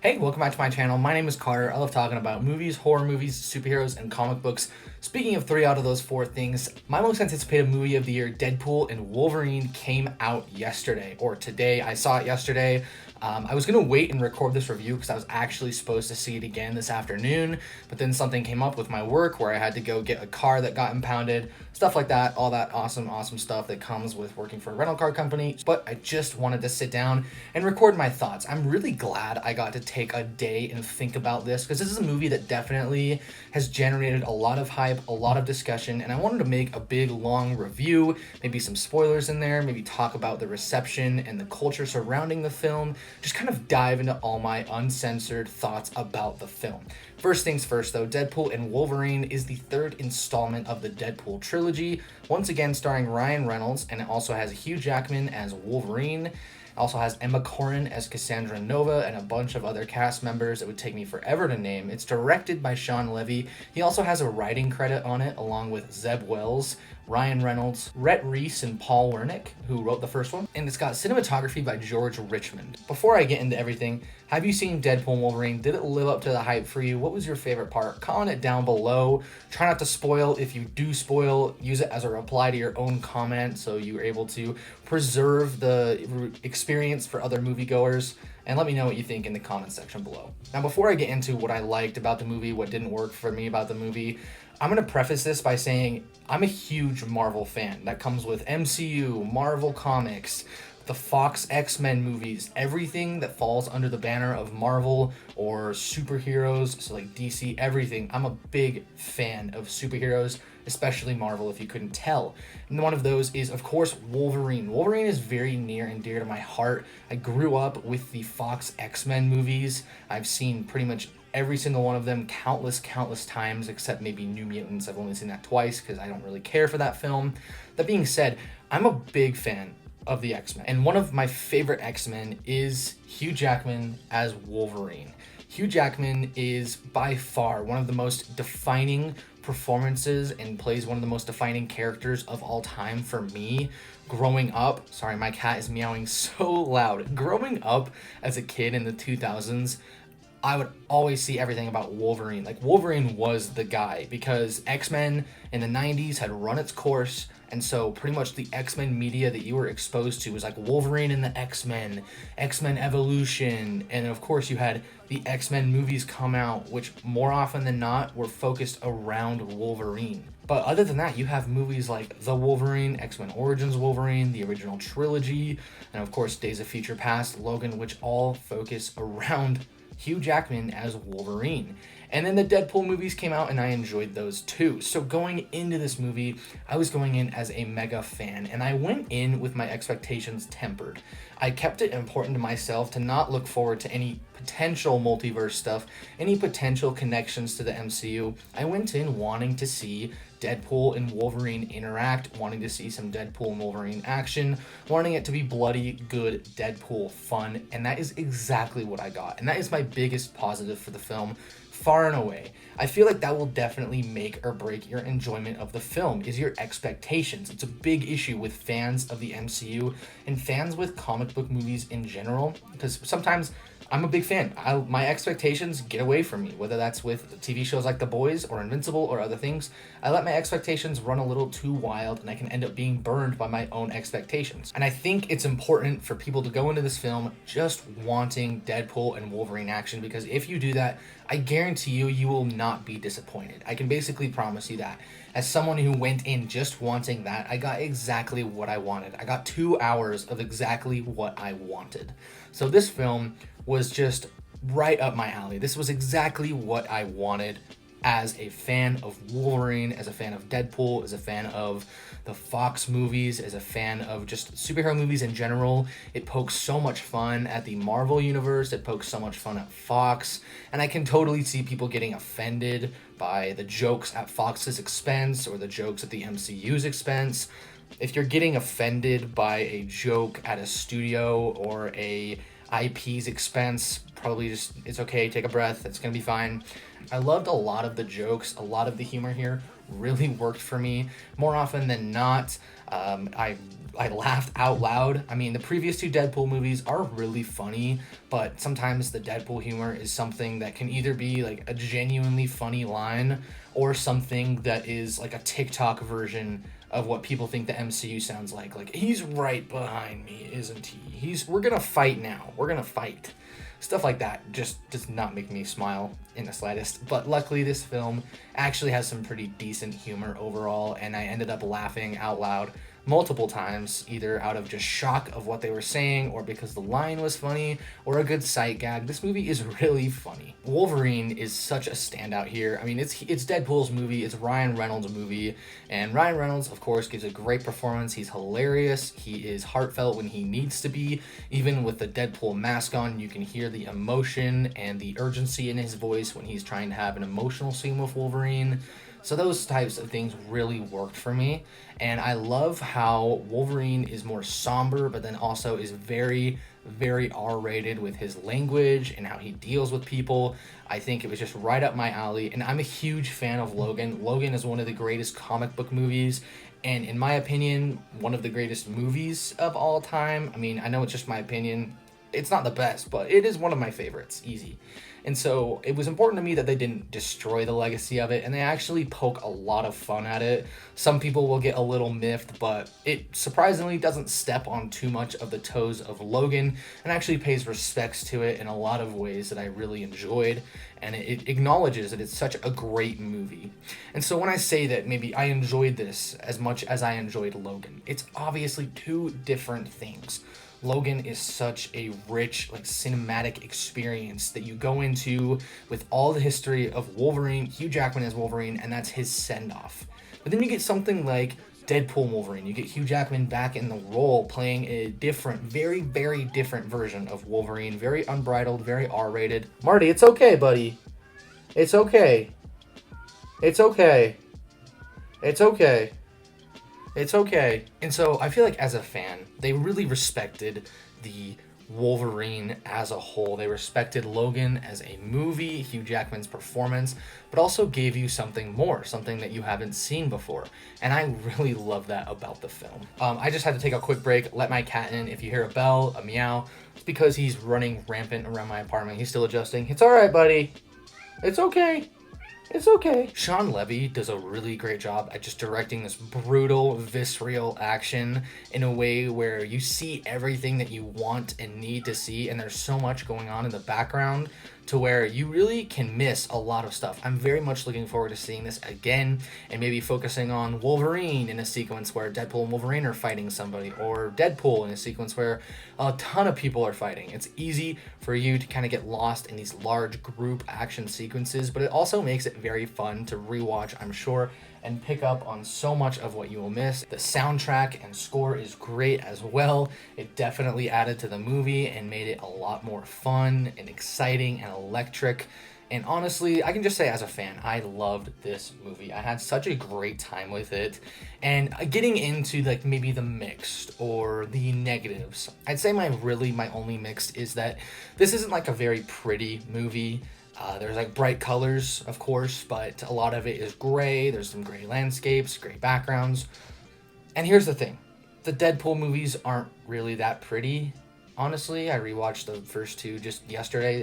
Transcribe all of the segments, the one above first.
Hey, welcome back to my channel. My name is Carter. I love talking about movies, horror movies, superheroes, and comic books. Speaking of three out of those four things, my most anticipated movie of the year, Deadpool and Wolverine, came out yesterday, or today. I saw it yesterday. I was going to wait and record this review because I was actually supposed to see it again this afternoon, but then something came up with my work where I had to go get a car that got impounded, stuff like that, all that awesome stuff that comes with working for a rental car company. But I just wanted to sit down and record my thoughts. I'm really glad I got to take a day and think about this because this is a movie that definitely has generated a lot of hype, a lot of discussion, and I wanted to make a big long review, maybe some spoilers in there, maybe talk about the reception and the culture surrounding the film, just kind of dive into all my uncensored thoughts about the film. First things first though, Deadpool and Wolverine is the third installment of the Deadpool trilogy, once again starring Ryan Reynolds, and it also has Hugh Jackman as Wolverine. Also has Emma Corrin as Cassandra Nova and a bunch of other cast members that would take me forever to name. It's directed by Shawn Levy. He also has a writing credit on it along with Zeb Wells, Ryan Reynolds, Rhett Reese, and Paul Wernick, who wrote the first one. And it's got cinematography by George Richmond. Before I get into everything, have you seen Deadpool and Wolverine? Did it live up to the hype for you? What was your favorite part? Comment it down below. Try not to spoil. If you do spoil, use it as a reply to your own comment so you're able to preserve the experience for other moviegoers. And let me know what you think in the comment section below. Now, before I get into what I liked about the movie, what didn't work for me about the movie, I'm going to preface this by saying I'm a huge Marvel fan. That comes with MCU, Marvel Comics, the Fox X-Men movies, everything that falls under the banner of Marvel or superheroes, so like DC, everything. I'm a big fan of superheroes, especially Marvel, if you couldn't tell. And one of those is, of course, Wolverine. Wolverine is very near and dear to my heart. I grew up with the Fox X-Men movies. I've seen pretty much every single one of them countless times, except maybe New Mutants. I've only seen that twice because I don't really care for that film. That being said, I'm a big fan of the X-Men, and one of my favorite X-Men is Hugh Jackman as Wolverine. Hugh Jackman is by far one of the most defining performances and plays one of the most defining characters of all time for me. Growing up, sorry, my cat is meowing so loud. Growing up as a kid in the 2000s, I would always see everything about Wolverine. Like, Wolverine was the guy because X-Men in the 90s had run its course, and so pretty much the X-Men media that you were exposed to was like Wolverine and the X-Men, X-Men Evolution, and of course you had the X-Men movies come out, which more often than not were focused around Wolverine. But other than that, you have movies like The Wolverine, X-Men Origins Wolverine, the original trilogy, and of course Days of Future Past, Logan, which all focus around Hugh Jackman as Wolverine. And then the Deadpool movies came out and I enjoyed those too. So going into this movie, I was going in as a mega fan and I went in with my expectations tempered. I kept it important to myself to not look forward to any potential multiverse stuff, any potential connections to the MCU. I went in wanting to see Deadpool and Wolverine interact, wanting to see some Deadpool and Wolverine action, wanting it to be bloody, good Deadpool fun, and that is exactly what I got. And that is my biggest positive for the film, far and away. I feel like that will definitely make or break your enjoyment of the film, is your expectations. It's a big issue with fans of the MCU and fans with comic book movies in general, because sometimes I'm a big fan. My expectations get away from me, whether that's with TV shows like The Boys or Invincible or other things. I let my expectations run a little too wild and I can end up being burned by my own expectations. And I think it's important for people to go into this film just wanting Deadpool and Wolverine action, because if you do that, I guarantee you, you will not be disappointed. I can basically promise you that. As someone who went in just wanting that, I got exactly what I wanted. I got 2 hours of exactly what I wanted. So this film was just right up my alley. This was exactly what I wanted as a fan of Wolverine, as a fan of Deadpool, as a fan of the Fox movies, as a fan of just superhero movies in general. It pokes so much fun at the Marvel universe, it pokes so much fun at Fox, and I can totally see people getting offended by the jokes at Fox's expense or the jokes at the MCU's expense. If you're getting offended by a joke at a studio or a IP's expense. Probably just, it's okay, take a breath, it's gonna be fine. I loved a lot of the jokes, a lot of the humor here really worked for me. More often than not, I laughed out loud. I mean, the previous two Deadpool movies are really funny, but sometimes the Deadpool humor is something that can either be like a genuinely funny line or something that is like a TikTok version of what people think the MCU sounds like. Like, he's right behind me, isn't he? We're gonna fight now. We're gonna fight. Stuff like that just does not make me smile in the slightest. But luckily, this film actually has some pretty decent humor overall, and I ended up laughing out loud multiple times, either out of just shock of what they were saying, or because the line was funny, or a good sight gag. This movie is really funny. Wolverine is such a standout here. I mean, it's Deadpool's movie, it's Ryan Reynolds' movie, and Ryan Reynolds, of course, gives a great performance. He's hilarious, he is heartfelt when he needs to be. Even with the Deadpool mask on, you can hear the emotion and the urgency in his voice when he's trying to have an emotional scene with Wolverine. So those types of things really worked for me. And I love how Wolverine is more somber, but then also is very, very R-rated with his language and how he deals with people. I think it was just right up my alley. And I'm a huge fan of Logan. Logan is one of the greatest comic book movies. And in my opinion, one of the greatest movies of all time. I mean, I know it's just my opinion. It's not the best, but it is one of my favorites, easy. And so it was important to me that they didn't destroy the legacy of it, and they actually poke a lot of fun at it. Some people will get a little miffed, but it surprisingly doesn't step on too much of the toes of Logan and actually pays respects to it in a lot of ways that I really enjoyed, and it acknowledges that it's such a great movie. And so when I say that maybe I enjoyed this as much as I enjoyed Logan, it's obviously two different things. Logan is such a rich, like, cinematic experience that you go into with all the history of Wolverine, Hugh Jackman as Wolverine, and that's his send-off. But then you get something like Deadpool and Wolverine. You get Hugh Jackman back in the role, playing a different, very, very different version of Wolverine. Very unbridled, very R-rated. Marty, it's okay, buddy. It's okay. It's okay. It's okay. It's okay. And so I feel like as a fan, they really respected the Wolverine as a whole. They respected Logan as a movie, Hugh Jackman's performance, but also gave you something more, something that you haven't seen before. And I really love that about the film. I just had to take a quick break, let my cat in. If you hear a bell, a meow, it's because he's running rampant around my apartment. He's still adjusting. It's all right, buddy. It's okay. It's okay. Shawn Levy does a really great job at just directing this brutal, visceral action in a way where you see everything that you want and need to see, and there's so much going on in the background to where you really can miss a lot of stuff. I'm very much looking forward to seeing this again and maybe focusing on Wolverine in a sequence where Deadpool and Wolverine are fighting somebody, or Deadpool in a sequence where a ton of people are fighting. It's easy for you to kind of get lost in these large group action sequences, but it also makes it very fun to rewatch, I'm sure, and pick up on so much of what you will miss. The soundtrack and score is great as well. It definitely added to the movie and made it a lot more fun and exciting and electric. And honestly, I can just say as a fan, I loved this movie. I had such a great time with it. And getting into like maybe the mixed or the negatives, I'd say my only mixed is that this isn't like a very pretty movie. There's like bright colors, of course, but a lot of it is gray. There's some gray landscapes, gray backgrounds. And here's the thing. The Deadpool movies aren't really that pretty. Honestly, I rewatched the first two just yesterday.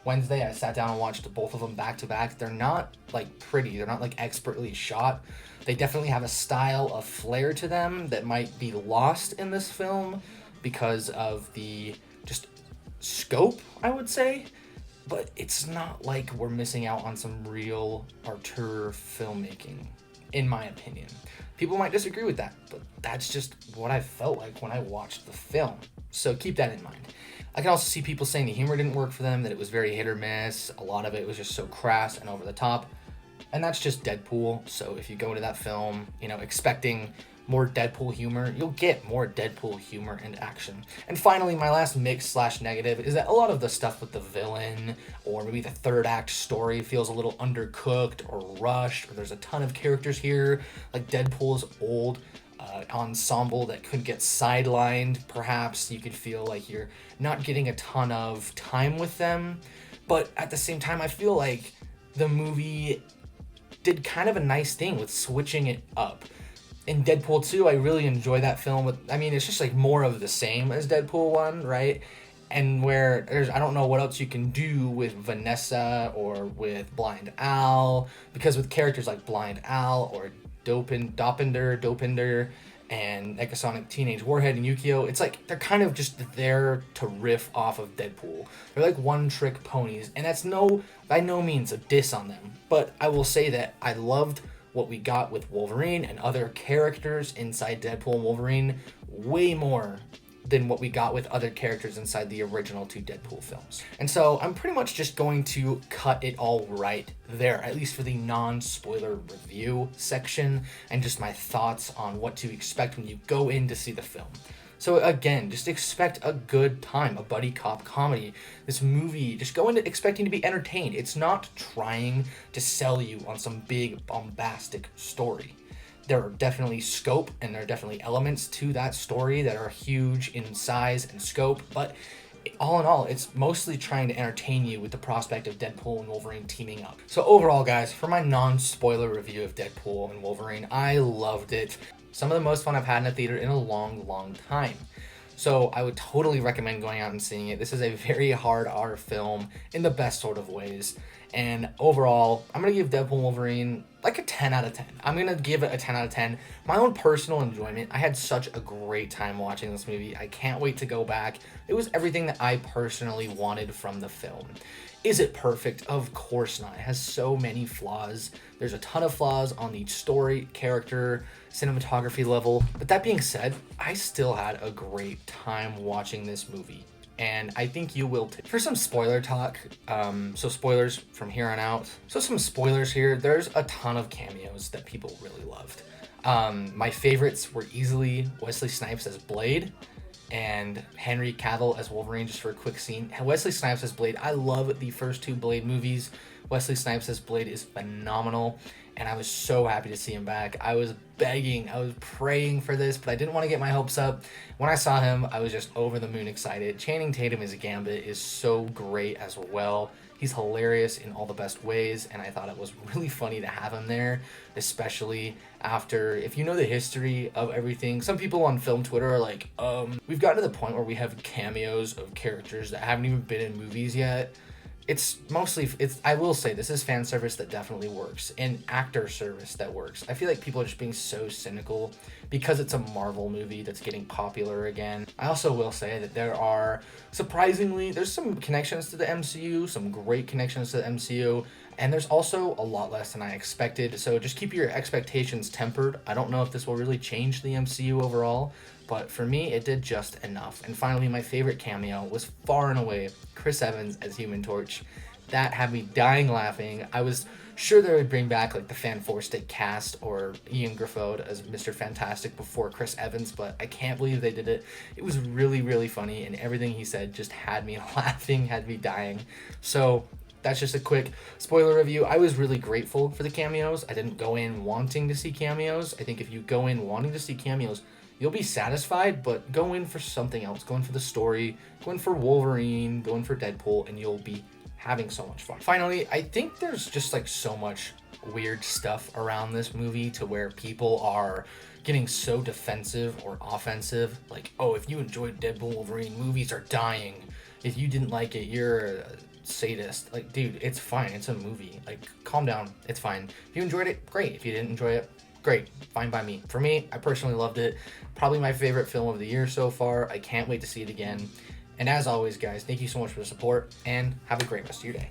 Wednesday, I sat down and watched both of them back to back. They're not like pretty. They're not like expertly shot. They definitely have a style of flair to them that might be lost in this film because of the just scope, I would say. But it's not like we're missing out on some real auteur filmmaking, in my opinion. People might disagree with that, but that's just what I felt like when I watched the film. So keep that in mind. I can also see people saying the humor didn't work for them, that it was very hit or miss. A lot of it was just so crass and over the top. And that's just Deadpool. So if you go to that film, expecting more Deadpool humor, you'll get more Deadpool humor and action. And finally, my last mix/negative is that a lot of the stuff with the villain or maybe the third act story feels a little undercooked or rushed, or there's a ton of characters here. Like Deadpool's old. ensemble that could get sidelined. Perhaps you could feel like you're not getting a ton of time with them, but at the same time, I feel like the movie did kind of a nice thing with switching it up. In Deadpool 2, I really enjoy that film. I mean, it's just like more of the same as Deadpool 1, right? And where I don't know what else you can do with Vanessa or with Blind Al, because with characters like Blind Al or Dopinder, and Negasonic Teenage Warhead and Yukio, it's like they're kind of just there to riff off of Deadpool. They're like one-trick ponies, and that's by no means a diss on them. But I will say that I loved what we got with Wolverine and other characters inside Deadpool and Wolverine way more than what we got with other characters inside the original 2 Deadpool films. And so I'm pretty much just going to cut it all right there, at least for the non-spoiler review section, and just my thoughts on what to expect when you go in to see the film. So again, just expect a good time, a buddy cop comedy. This movie, just go into expecting to be entertained. It's not trying to sell you on some big bombastic story. There are definitely scope and there are definitely elements to that story that are huge in size and scope, but all in all, it's mostly trying to entertain you with the prospect of Deadpool and Wolverine teaming up. So overall, guys, for my non-spoiler review of Deadpool and Wolverine, I loved it. Some of the most fun I've had in a theater in a long time. So I would totally recommend going out and seeing it. This is a very hard R film in the best sort of ways. And overall, I'm going to give Deadpool and Wolverine like a 10 out of 10. I'm going to give it a 10 out of 10. My own personal enjoyment. I had such a great time watching this movie. I can't wait to go back. It was everything that I personally wanted from the film. Is it perfect? Of course not. It has so many flaws. There's a ton of flaws on each story, character, cinematography level. But that being said, I still had a great time watching this movie. And I think you will too. For some spoiler talk, so spoilers from here on out. So some spoilers here. There's a ton of cameos that people really loved. My favorites were easily Wesley Snipes as Blade and Henry Cavill as Wolverine, just for a quick scene. Wesley Snipes as Blade. I love the first 2 Blade movies. Wesley Snipes as Blade is phenomenal, and I was so happy to see him back. I was begging, I was praying for this, but I didn't want to get my hopes up. When I saw him, I was just over the moon excited. Channing Tatum as Gambit is so great as well. He's hilarious in all the best ways, and I thought it was really funny to have him there, especially after, if you know the history of everything, some people on film Twitter are like, we've gotten to the point where we have cameos of characters that haven't even been in movies yet. I will say, this is fan service that definitely works, and actor service that works. I feel like people are just being so cynical because it's a Marvel movie that's getting popular again. I also will say that there's some connections to the MCU, some great connections to the MCU, and there's also a lot less than I expected, so just keep your expectations tempered. I don't know if this will really change the MCU overall, but for me, it did just enough. And finally, my favorite cameo was far and away Chris Evans as Human Torch. That had me dying laughing. I was sure they would bring back like the Fantastic cast or Ian Griffold as Mr. Fantastic before Chris Evans, but I can't believe they did it. It was really, really funny, and everything he said just had me laughing, had me dying. So that's just a quick spoiler review. I was really grateful for the cameos. I didn't go in wanting to see cameos. I think if you go in wanting to see cameos, you'll be satisfied, but go in for something else. Go in for the story, go in for Wolverine, go in for Deadpool, and you'll be having so much fun. Finally, I think there's just like so much weird stuff around this movie to where people are getting so defensive or offensive. Like, oh, if you enjoyed Deadpool Wolverine, movies are dying. If you didn't like it, you're a sadist. Like, dude, it's fine. It's a movie. Like, calm down. It's fine. If you enjoyed it, great. If you didn't enjoy it, great. Fine by me. For me, I personally loved it. Probably my favorite film of the year so far. I can't wait to see it again. And as always, guys, thank you so much for the support, and have a great rest of your day.